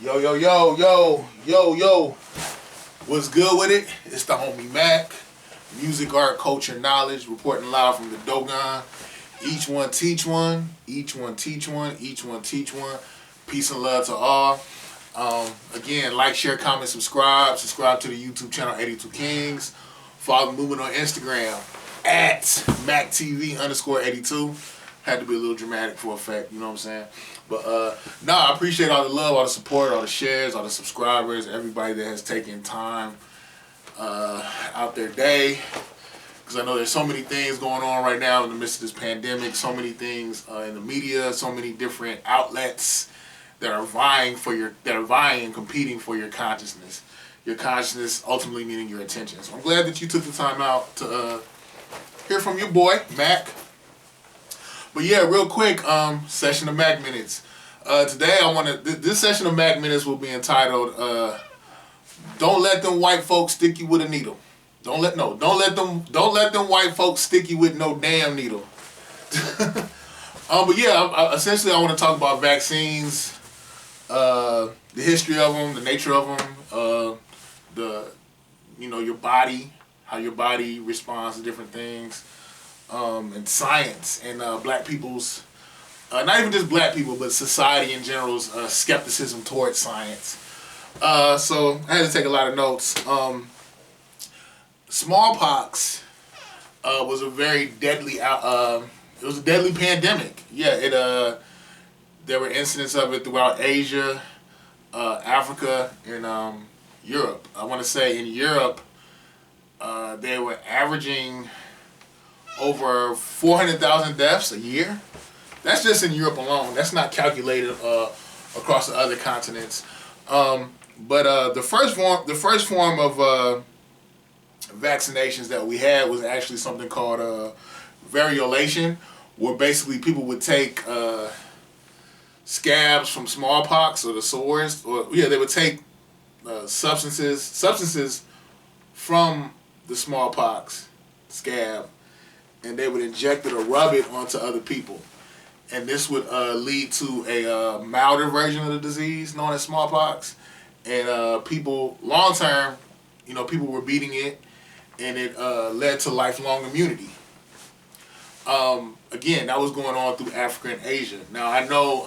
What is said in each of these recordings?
Yo, yo, yo, yo, yo, yo. What's good with it? It's the homie Mac. Music, art, culture, knowledge, reporting live from the Dogon. Each one teach one. Each one teach one. Each one teach one. Peace and love to all. Again, like, share, comment, subscribe. Subscribe to the YouTube channel 82 Kings. Follow the movement on Instagram at MACK_82. Had to be a little dramatic for effect, you know what I'm saying? But I appreciate all the love, all the support, all the shares, all the subscribers, everybody that has taken time out their day. Because I know there's so many things going on right now in the midst of this pandemic, so many things in the media, so many different outlets that are competing for your consciousness. Your consciousness ultimately meaning your attention. So I'm glad that you took the time out to hear from your boy, Mac. But yeah, real quick, session of Mac Minutes. Today this session of Mac Minutes will be entitled, Don't Let Them White Folks Stick You With a Needle. Don't let them white folks stick you with no damn needle. But yeah, essentially I want to talk about vaccines, the history of them, the nature of them, your body, how your body responds to different things. And science and black people's, not even just black people, but society in general's skepticism towards science. So I had to take a lot of notes. Smallpox was a very deadly. It was a deadly pandemic. Yeah, there were incidents of it throughout Asia, Africa, and Europe. I want to say in Europe, they were averaging over 400,000 deaths a year. That's just in Europe alone. That's not calculated across the other continents. But the first form of vaccinations that we had was actually something called variolation, where basically people would take scabs from smallpox or the sores, they would take substances from the smallpox scab, and they would inject it or rub it onto other people. And this would lead to a milder version of the disease known as smallpox. And people, long term, people were beating it, and it led to lifelong immunity. Again, that was going on through Africa and Asia. Now, I know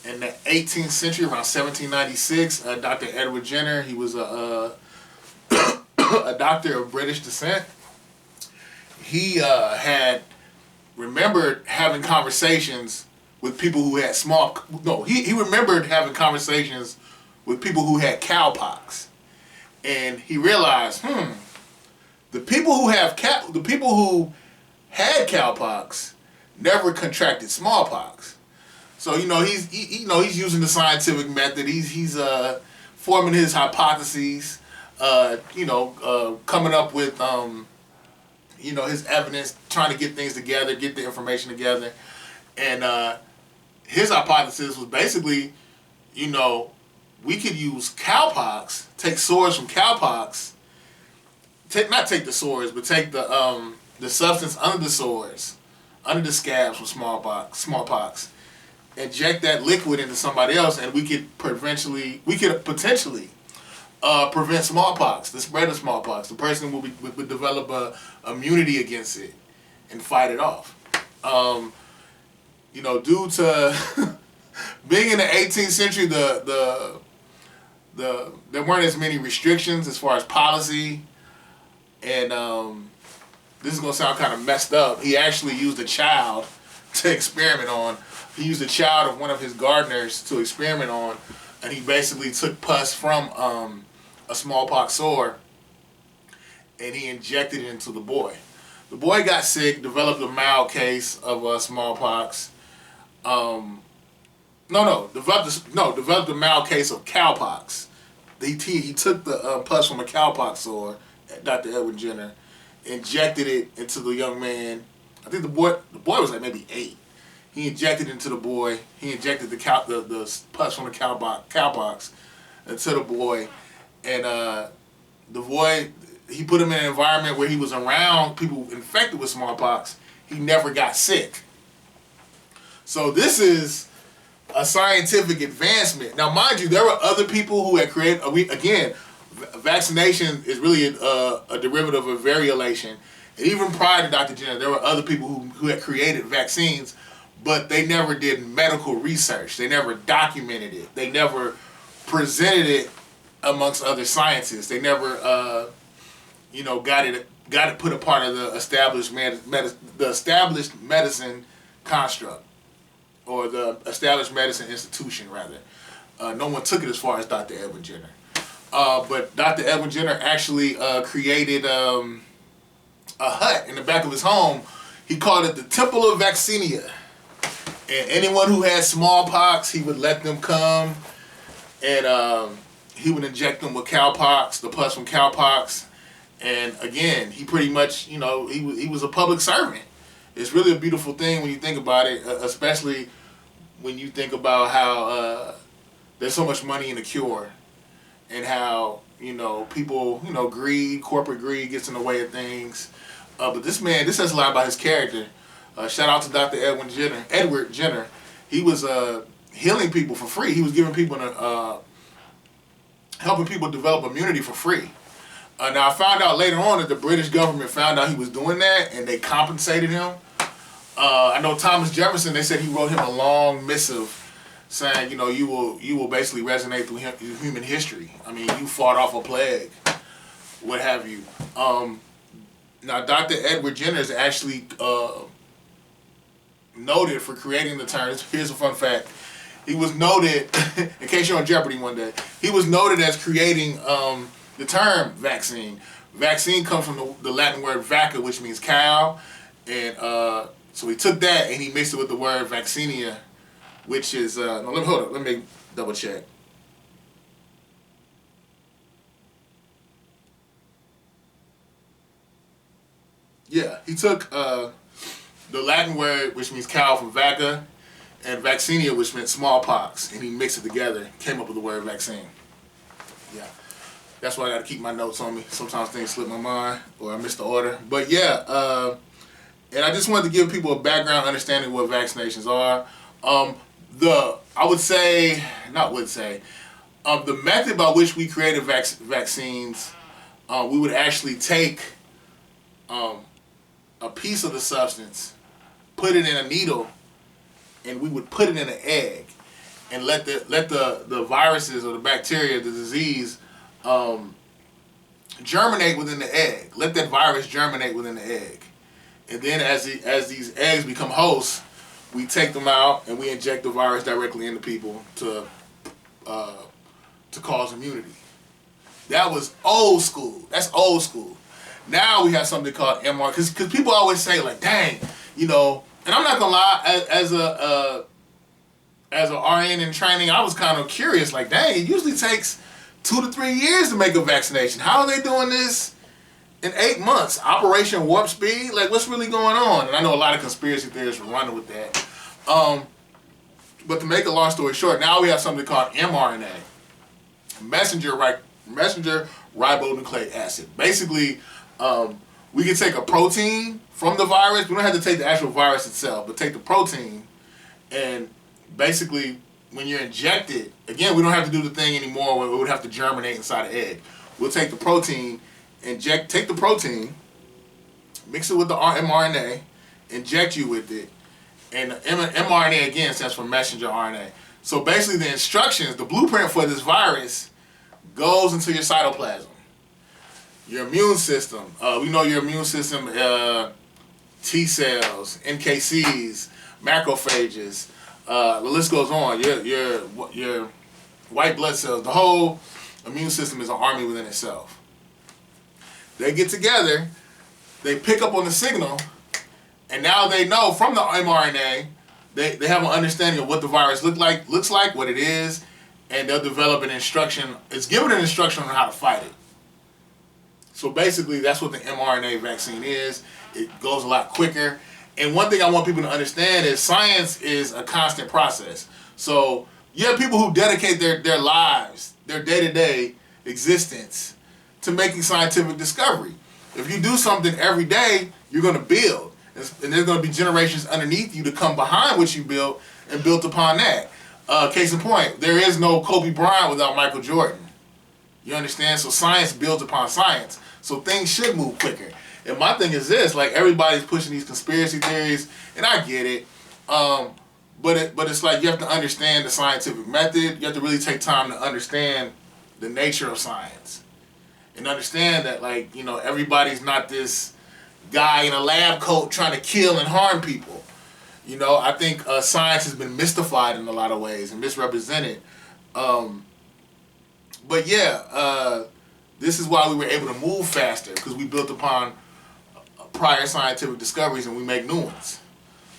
in the 18th century, around 1796, Dr. Edward Jenner, he was a doctor of British descent. He had remembered having conversations with people who had he remembered having conversations with people who had cowpox, and he realized, the people who had cowpox never contracted smallpox. So he's using the scientific method. He's forming his hypotheses. Coming up with his evidence, trying to get things together, get the information together. And his hypothesis was basically, we could use cowpox, take sores from cowpox, not take the sores, but take the substance under the sores, under the scabs from smallpox, inject that liquid into somebody else, and we could potentially prevent smallpox, the spread of smallpox. The person would develop a immunity against it and fight it off. Due to being in the 18th century, there weren't as many restrictions as far as policy, and this is gonna sound kind of messed up. He actually used a child to experiment on. He used a child of one of his gardeners to experiment on, and he basically took pus from a smallpox sore, and he injected it into the boy. The boy got sick, developed a mild case of smallpox. Developed a mild case of cowpox. He took the pus from a cowpox sore, Dr. Edward Jenner, injected it into the young man. I think the boy was like maybe 8. He injected it into the boy. He injected the pus from the cowpox into the boy. And the boy, he put him in an environment where he was around people infected with smallpox. He never got sick. So this is a scientific advancement. Now, mind you, there were other people who had created. Vaccination is really a derivative of variolation. And even prior to Dr. Jenner, there were other people who had created vaccines, but they never did medical research. They never documented it. They never presented it amongst other scientists. They never, got it put a part of the established medicine construct, or the established medicine institution, rather. No one took it as far as Dr. Edwin Jenner. But Dr. Edwin Jenner actually created a hut in the back of his home. He called it the Temple of Vaccinia. And anyone who had smallpox, he would let them come, and he would inject them with cowpox, the pus from cowpox. And again, he pretty much, he was a public servant. It's really a beautiful thing when you think about it, especially when you think about how there's so much money in the cure, and how, people, greed, corporate greed gets in the way of things. But this says a lot about his character. Shout out to Dr. Edward Jenner. He was healing people for free. He was giving people, helping people develop immunity for free. Now, I found out later on that the British government found out he was doing that, and they compensated him. I know Thomas Jefferson, they said he wrote him a long missive saying, you will basically resonate through human history. I mean, you fought off a plague, what have you. Now, Dr. Edward Jenner is actually noted for creating the term. Here's a fun fact. He was noted, in case you're on Jeopardy one day, he was noted as creating the term vaccine. Vaccine comes from the Latin word vacca, which means cow. And so he took that and he mixed it with the word vaccinia, which is, let me double check. Yeah, he took the Latin word, which means cow, from vacca, and vaccinia, which meant smallpox, and he mixed it together, came up with the word vaccine. Yeah, that's why I got to keep my notes on me. Sometimes things slip my mind, or I miss the order. But yeah, and I just wanted to give people a background understanding of what vaccinations are. The method by which we created vaccines, we would actually take a piece of the substance, put it in a needle, and we would put it in an egg, and let the viruses or the bacteria, the disease, germinate within the egg. Let that virus germinate within the egg, and then as these eggs become hosts, we take them out and we inject the virus directly into people to cause immunity. That was old school. That's old school. Now we have something called mRNA, because people always say, like, dang, and I'm not gonna lie, as an RN in training, I was kind of curious, like, dang, it usually takes 2 to 3 years to make a vaccination. How are they doing this in 8 months? Operation Warp Speed? Like, what's really going on? And I know a lot of conspiracy theorists are running with that. But to make a long story short, now we have something called mRNA, messenger ribonucleic acid. Basically, we can take a protein from the virus. We don't have to take the actual virus itself, but take the protein, and basically, when you're injected, again, we don't have to do the thing anymore where it would have to germinate inside an egg. We'll take the protein, take the protein, mix it with the mRNA, inject you with it, and the mRNA, again, stands for messenger RNA. So basically, the instructions, the blueprint for this virus goes into your cytoplasm. Your immune system, we know your immune system, T cells, NKCs, macrophages, the list goes on. Your white blood cells, the whole immune system is an army within itself. They get together, they pick up on the signal, and now they know from the mRNA, they have an understanding of what the virus looks like, what it is, and they'll develop an instruction. It's given an instruction on how to fight it. So basically, that's what the mRNA vaccine is. It goes a lot quicker. And one thing I want people to understand is science is a constant process. So you have people who dedicate their lives, their day-to-day existence, to making scientific discovery. If you do something every day, you're going to build. And there's going to be generations underneath you to come behind what you built and built upon that. Case in point, there is no Kobe Bryant without Michael Jordan. You understand? So science builds upon science. So things should move quicker. And my thing is this, like everybody's pushing these conspiracy theories, and I get it. But it's like you have to understand the scientific method. You have to really take time to understand the nature of science. And understand that, like, you know, everybody's not this guy in a lab coat trying to kill and harm people. You know, I think science has been mystified in a lot of ways and misrepresented. But yeah, this is why we were able to move faster, because we built upon prior scientific discoveries and we make new ones.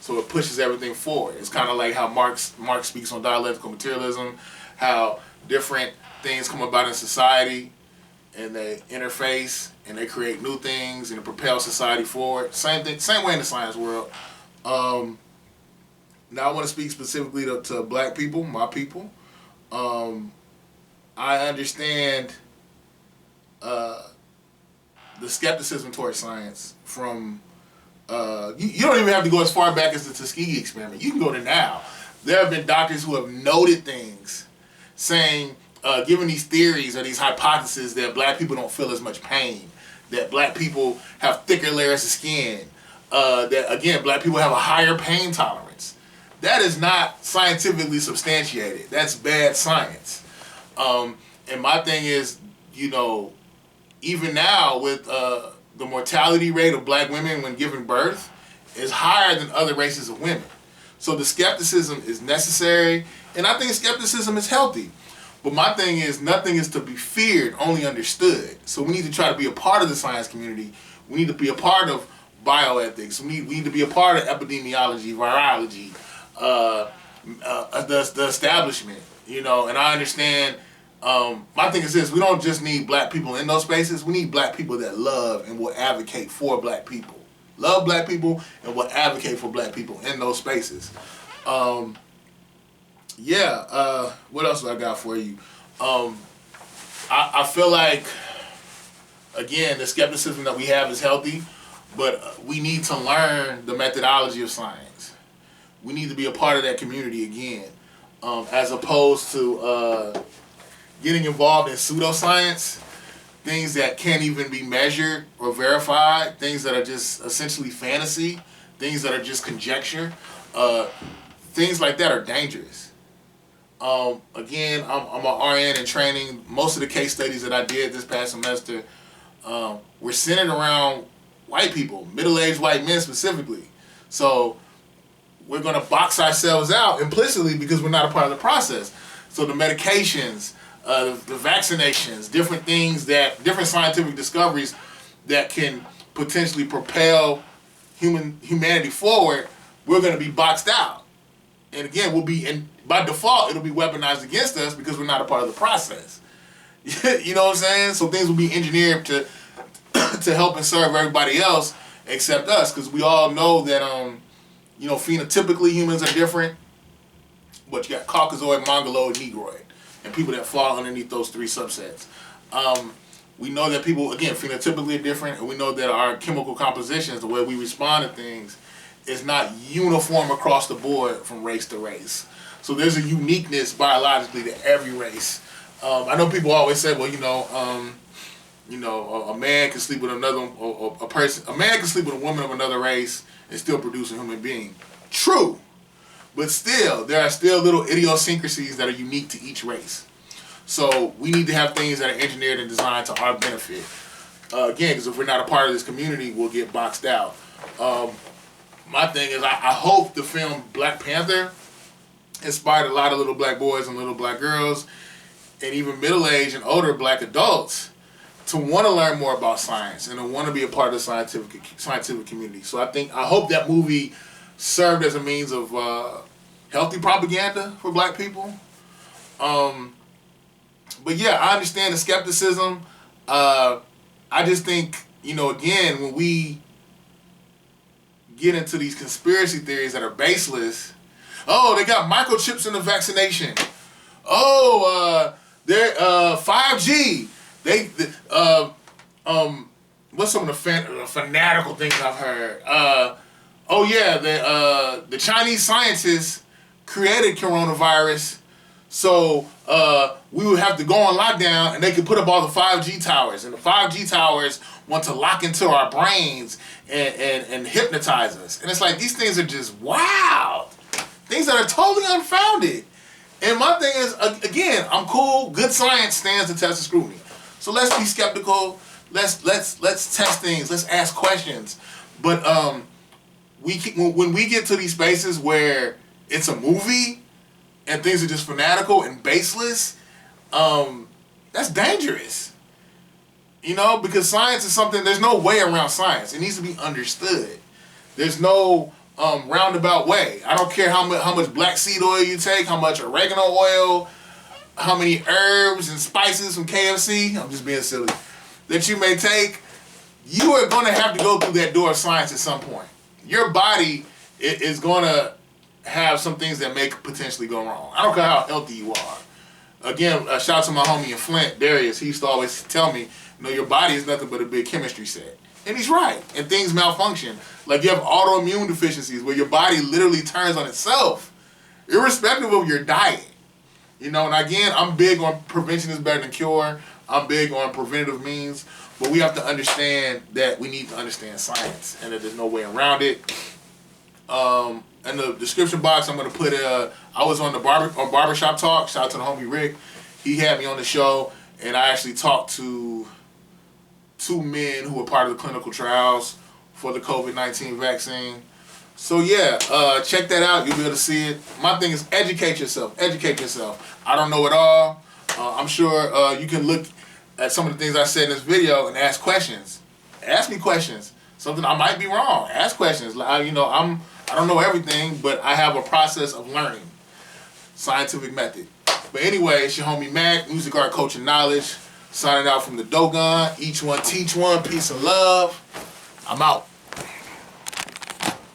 So it pushes everything forward. It's kind of like how Marx speaks on dialectical materialism, how different things come about in society and they interface and they create new things and it propels society forward. Same thing, same way in the science world. Now I want to speak specifically to black people, my people. I understand the skepticism towards science from you don't even have to go as far back as the Tuskegee experiment. You can go to now. There have been doctors who have noted things saying, given these theories or these hypotheses that black people don't feel as much pain, that black people have thicker layers of skin, that again, black people have a higher pain tolerance. That is not scientifically substantiated. That's bad science. And my thing is, you know, even now with the mortality rate of black women when giving birth is higher than other races of women. So the skepticism is necessary, and I think skepticism is healthy. But my thing is, nothing is to be feared, only understood. So we need to try to be a part of the science community. We need to be a part of bioethics. We need to be a part of epidemiology, virology, the establishment, you know. And I understand, my thing is this, we don't just need black people in those spaces. We need black people that love and will advocate for black people. Love black people and will advocate for black people in those spaces. What else do I got for you? I feel like, again, the skepticism that we have is healthy, but we need to learn the methodology of science. We need to be a part of that community again, as opposed to getting involved in pseudoscience, things that can't even be measured or verified, things that are just essentially fantasy, things that are just conjecture. Things like that are dangerous. Again, I'm an RN in training. Most of the case studies that I did this past semester were centered around white people, middle-aged white men specifically. So we're going to box ourselves out implicitly because we're not a part of the process. So the medications, the vaccinations, different things different scientific discoveries that can potentially propel humanity forward, we're going to be boxed out. And again, by default, it'll be weaponized against us because we're not a part of the process. You know what I'm saying? So things will be engineered to help and serve everybody else except us, because we all know that, you know, phenotypically humans are different, but you got Caucasoid, Mongoloid, Negroid, and people that fall underneath those three subsets. We know that people, again, phenotypically are different, and we know that our chemical compositions, the way we respond to things, is not uniform across the board from race to race. So there's a uniqueness biologically to every race. I know people always say, well, a man can sleep with another, or a man can sleep with a woman of another race and still produce a human being. True. But still, there are still little idiosyncrasies that are unique to each race. So we need to have things that are engineered and designed to our benefit. Again, because if we're not a part of this community, we'll get boxed out. My thing is, I hope the film Black Panther inspired a lot of little black boys and little black girls, and even middle-aged and older black adults, to want to learn more about science and to want to be a part of the scientific community. So I hope that movie served as a means of healthy propaganda for black people. But yeah, I understand the skepticism. I just think, again, when we get into these conspiracy theories that are baseless, oh, they got microchips in the vaccination. Oh, they're 5G. What's some of the fanatical things I've heard? The Chinese scientists created coronavirus, so we would have to go on lockdown, and they could put up all the 5G towers, and the 5G towers want to lock into our brains and hypnotize us. And it's like, these things are just wild. Things that are totally unfounded. And my thing is, again, I'm cool. Good science stands the test of scrutiny. So let's be skeptical. Let's test things. Let's ask questions. But when we get to these spaces where it's a movie and things are just fanatical and baseless, that's dangerous. You know, because science is something, there's no way around science. It needs to be understood. There's no roundabout way. I don't care how much black seed oil you take, how much oregano oil, how many herbs and spices from KFC, I'm just being silly, that you may take. You are going to have to go through that door of science at some point. Your body is going to have some things that may potentially go wrong. I don't care how healthy you are. Again, shout out to my homie in Flint, Darius. He used to always tell me, your body is nothing but a big chemistry set. And he's right. And things malfunction. Like, you have autoimmune deficiencies where your body literally turns on itself, irrespective of your diet. And again, I'm big on prevention is better than cure. I'm big on preventative means. But we have to understand that we need to understand science and that there's no way around it. In the description box, I'm going to put I was on the Barbershop Talk. Shout out to the homie Rick. He had me on the show, and I actually talked to 2 men who were part of the clinical trials for the COVID-19 vaccine. So yeah, check that out. You'll be able to see it. My thing is educate yourself. Educate yourself. I don't know it all. I'm sure you can look at some of the things I said in this video and ask questions. Ask me questions. Something I might be wrong. Ask questions. I don't know everything, but I have a process of learning. Scientific method. But anyway, it's your homie Mac, music, art, culture, knowledge. Signing out from the Dogon. Each one, teach one. Peace and love. I'm out.